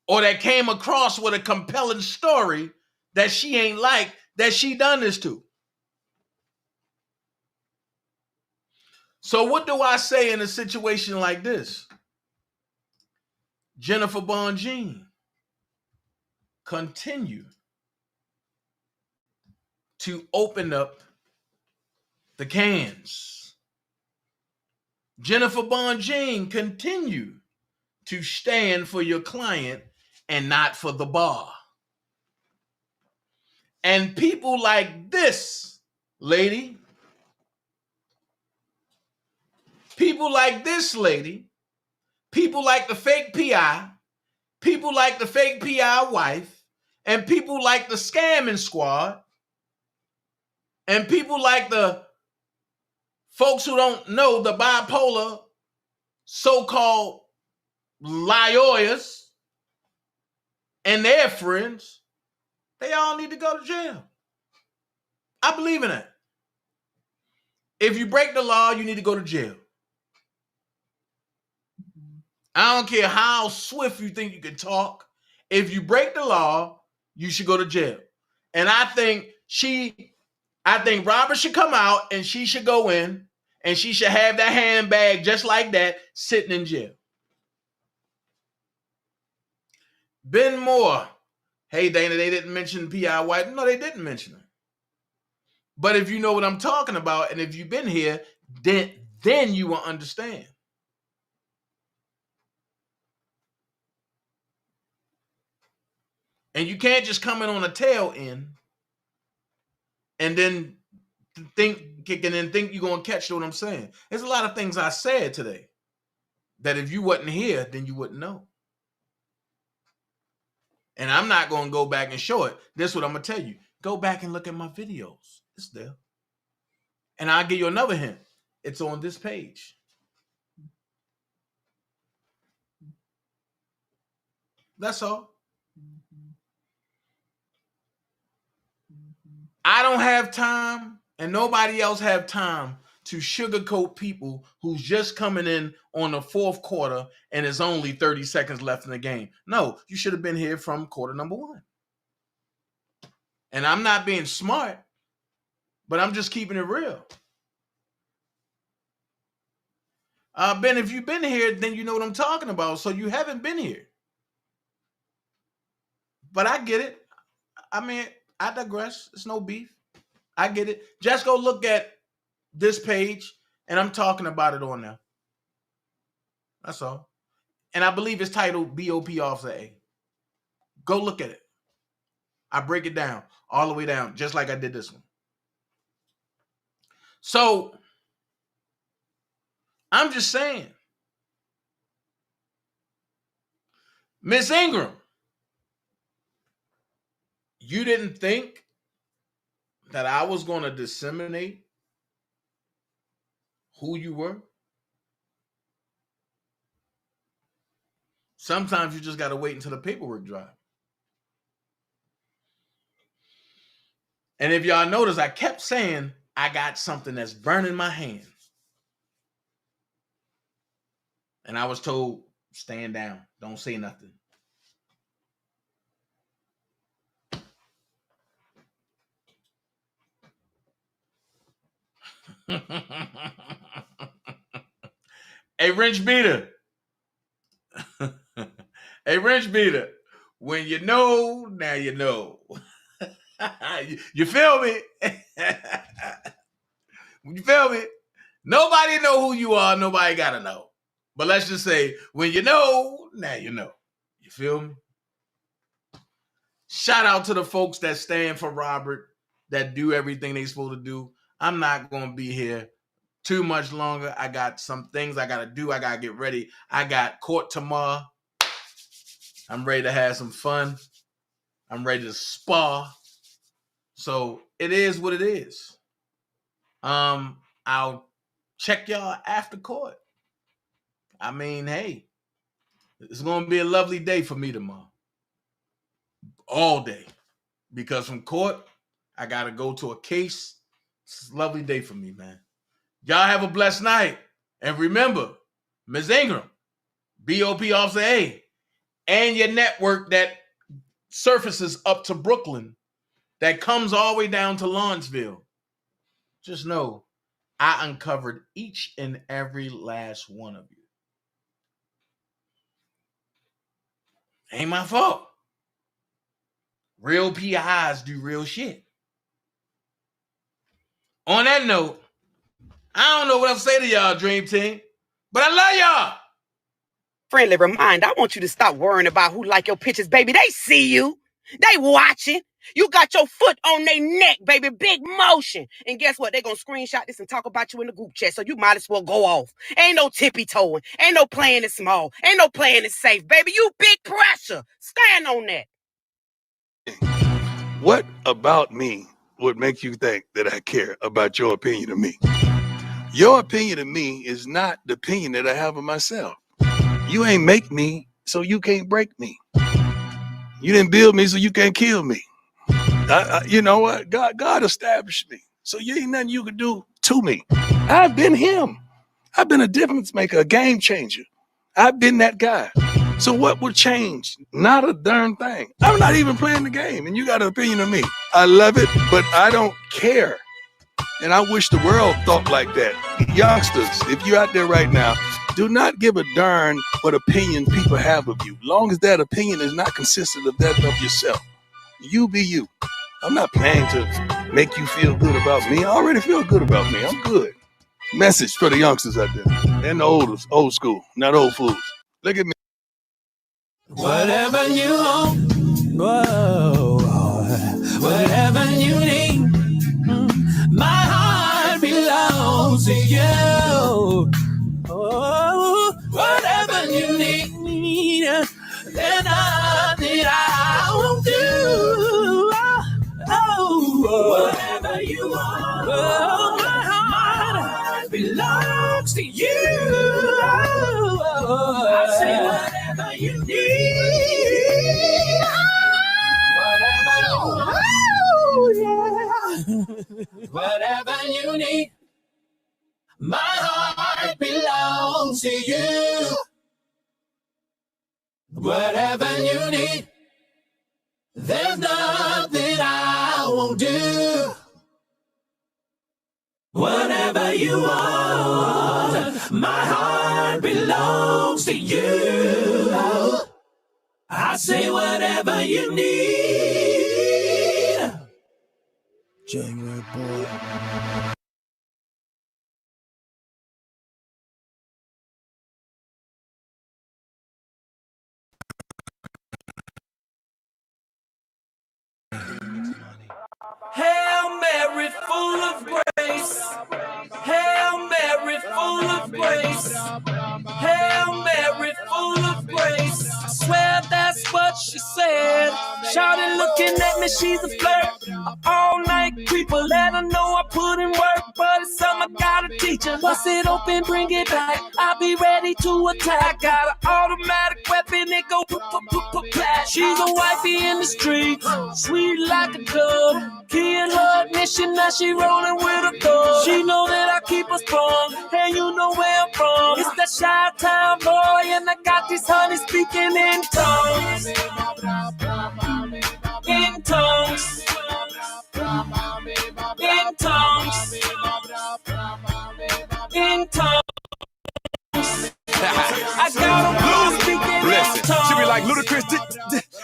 or that came across with a compelling story that she ain't like that she done this to? So what do I say in a situation like this? Jennifer Bon Jean, continue to open up the cans. Jennifer Bon Jean, continue to stand for your client and not for the bar. And people like this lady, people like this lady, people like the fake PI, people like the fake PI wife, and people like the scamming squad, and people like the folks who don't know the bipolar so-called lawyers and their friends, they all need to go to jail. I believe in that. If you break the law, you need to go to jail. I don't care how swift you think you can talk. If you break the law, you should go to jail. And I think Robert should come out and she should go in and she should have that handbag just like that sitting in jail. Ben Moore. Hey, Dana, they didn't mention P.I. White. No, they didn't mention it. But if you know what I'm talking about and if you've been here, then you will understand. And you can't just come in on a tail end and then think you're going to catch what I'm saying. There's a lot of things I said today that if you wasn't here, then you wouldn't know. And I'm not going to go back and show it. This is what I'm going to tell you. Go back and look at my videos. It's there. And I'll give you another hint. It's on this page. That's all. I don't have time, and nobody else have time to sugarcoat people who's just coming in on the fourth quarter and there's only 30 seconds left in the game. No, you should have been here from quarter number 1. And I'm not being smart, but I'm just keeping it real. Ben, if you've been here, then you know what I'm talking about. So you haven't been here. But I get it. I mean, I digress. It's no beef. I get it. Just go look at this page, and I'm talking about it on there. That's all. And I believe it's titled BOP Officer A. Go look at it. I break it down, all the way down, just like I did this one. So, I'm just saying, Miss Ingram, you didn't think that I was going to disseminate who you were? Sometimes you just got to wait until the paperwork dry. And if y'all notice, I kept saying I got something that's burning my hand. And I was told, stand down. Don't say nothing. Hey, wrench beater. Hey, wrench beater. When you know, now you know. You feel me? You feel me? Nobody know who you are. Nobody got to know. But let's just say, when you know, now you know. You feel me? Shout out to the folks that stand for Robert, that do everything they supposed to do. I'm not going to be here too much longer. I got some things I got to do. I got to get ready. I got court tomorrow. I'm ready to have some fun. I'm ready to spar. So it is what it is. I'll check y'all after court. I mean, hey, it's going to be a lovely day for me tomorrow. All day. Because from court, I got to go to a case. It's a lovely day for me, man. Y'all have a blessed night. And remember, Ms. Ingram, BOP Officer A, and your network that surfaces up to Brooklyn, that comes all the way down to Lawrenceville. Just know, I uncovered each and every last one of you. Ain't my fault. Real PIs do real shit. On that note, I don't know what else to say to y'all, Dream Team, but I love y'all. Friendly reminder, I want you to stop worrying about who like your pictures, baby. They see you. They watching. You got your foot on their neck, baby. Big motion. And guess what? They're going to screenshot this and talk about you in the group chat, so you might as well go off. Ain't no tippy-toeing. Ain't no playing it small. Ain't no playing it safe, baby. You big pressure. Stand on that. What about me would make you think that I care about your opinion of me? Your opinion of me is not the opinion that I have of myself. You ain't make me, so you can't break me. You didn't build me, so you can't kill me. You know what? God established me. So you ain't nothing you could do to me. I've been him. I've been a difference maker, a game changer. I've been that guy. So what would change? Not a darn thing. I'm not even playing the game, and you got an opinion of me. I love it, but I don't care. And I wish the world thought like that. Youngsters, if you're out there right now, do not give a darn what opinion people have of you. Long as that opinion is not consistent of that of yourself. You be you. I'm not planning to make you feel good about me. I already feel good about me. I'm good. Message for the youngsters out there. And the old school, not old fools. Look at me. Whatever you want, whoa, whatever you need, my heart belongs to you. Oh, whatever you need, then nothing I won't do. Oh, whatever you want, oh, my heart. belongs to you. I say whatever you need. Whatever you need. My heart belongs to you. Whatever you need. There's nothing I won't do. Whatever you want, my heart belongs to you. I say whatever you need. January boy. Hail Mary, full of grace. Hail Mary, full of grace. Hail Mary, full of grace. I swear that's what she said. Shawty looking at me, she's a flirt. All night creeper, let her know I put in work. But it's something I gotta teach her. Bust it open, bring it back. I'll be ready to attack. Got an automatic weapon, it go plat. She's a wifey in the street, sweet like a dove. Key in her ignition, now she rolling with a thug. She know that I keep her strong, and you know where I'm from. It's that Chi-Town boy, and I got these honeys speaking in tongues. In tongues. In tongues. In tongues. I got them all speaking in tongues. She be like, Ludacris,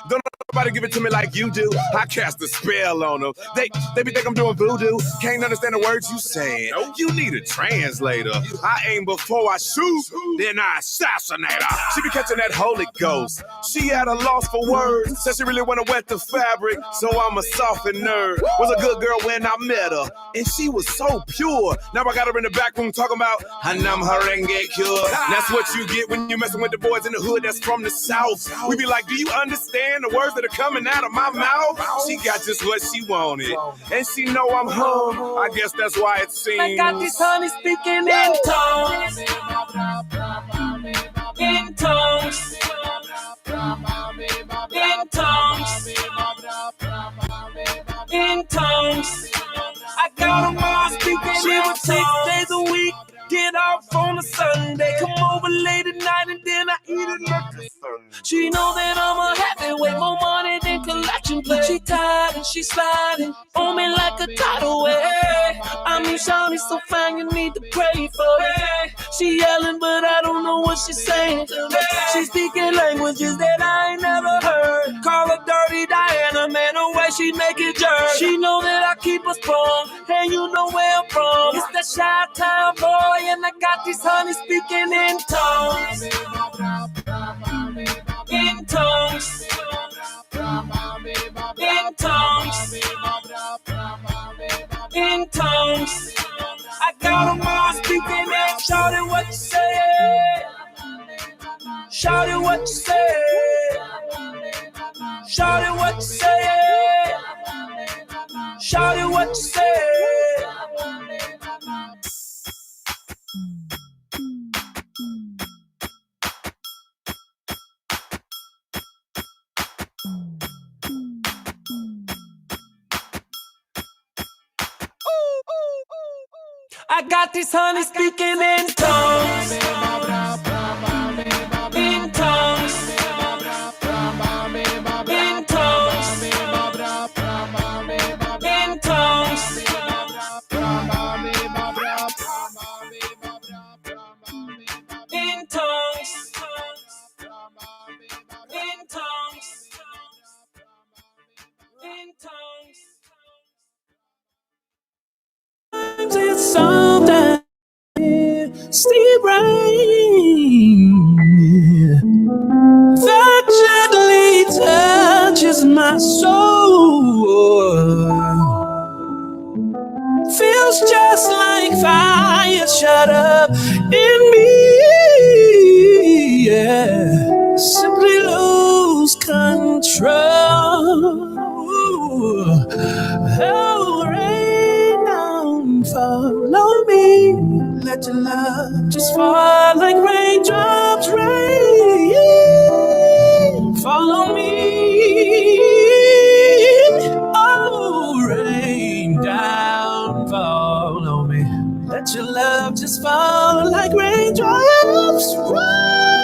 don't nobody give it to me like you do. I cast a spell on them. They be think I'm doing voodoo. Can't understand the words you saying. You need a translator. I aim before I shoot, then I assassinate her. She be catching that Holy Ghost. She at a loss for words. Said she really wanna wet the fabric, so I'm a softened nerd. Was a good girl when I met her, and she was so pure. Now I got her in the back room talking about Hanam Harenge cure. That's what you get when you messing with the boys in the hood that's from the South. We be like, do you understand the words that are coming out of my mouth? She got just what she wanted, and she know I'm home. I guess that's why it seems I got these honeys speaking in tongues. In tongues. In tongues. In tongues. I got them all speaking. She would 6 days a week. Get off on a Sunday, come over late at night and then I eat it like a Sunday. She know that I'm a heavyweight, more money than collection play. She tired and she sliding on me like a tidal wave. I mean, Shawty's so fine, you need to pray for her. She yelling, but I don't know what she's saying to me. She's speaking languages that I ain't never heard. Call her Dirty Diana, man, the way she make it jerk. She know that I keep her strong, and you know where I'm from. It's that Chi-Town boy. And I got these honeys speaking in tongues. In tongues. In tongues. In tongues. I got them all speaking in. Shout it what you say. Shout it what you say. Shout it what you say. Shout it what you say. I got these honeys speaking in tongues. In tongues. In tongues. In tongues. In tongues. In tongues. In tongues. It's sometimes steep rain that gently touches my soul. Feels just like fire shut up in me. Yeah, simply lose control. Oh, rain down, follow me. Let Let your love just fall like raindrops rain. Follow me. Oh, rain down, follow me. Let your love just fall like raindrops rain.